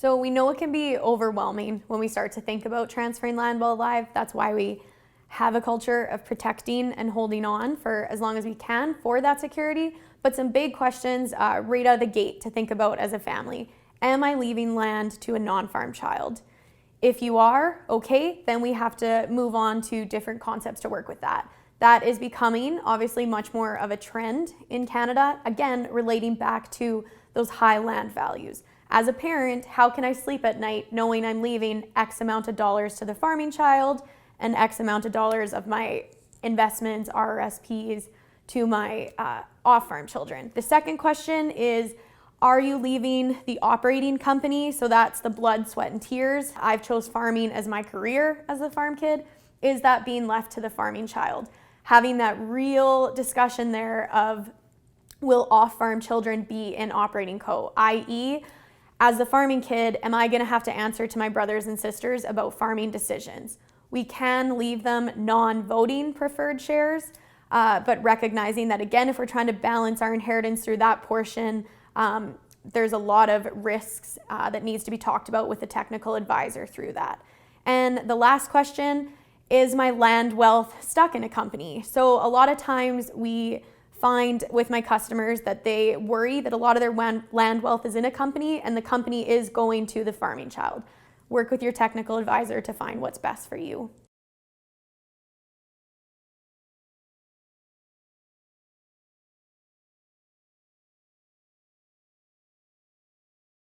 So we know it can be overwhelming when we start to think about transferring land while alive. That's why we have a culture of protecting and holding on for as long as we can for that security. But some big questions right out of the gate to think about as a family. Am I leaving land to a non-farm child? If you are, okay, then we have to move on to different concepts to work with that. That is becoming obviously much more of a trend in Canada, again, relating back to those high land values. As a parent, how can I sleep at night knowing I'm leaving X amount of dollars to the farming child and X amount of dollars of my investments, RRSPs, to my off-farm children? The second question is, are you leaving the operating company? So that's the blood, sweat, and tears. I've chose farming as my career as a farm kid. Is that being left to the farming child? Having that real discussion there of, will off-farm children be in operating co? i.e., as the farming kid, am I gonna have to answer to my brothers and sisters about farming decisions? We can leave them non-voting preferred shares, but recognizing that, again, if we're trying to balance our inheritance through that portion, there's a lot of risks that needs to be talked about with a technical advisor through that. And the last question, is my land wealth stuck in a company? So a lot of times we find with my customers that they worry that a lot of their land wealth is in a company and the company is going to the farming child. Work with your technical advisor to find what's best for you.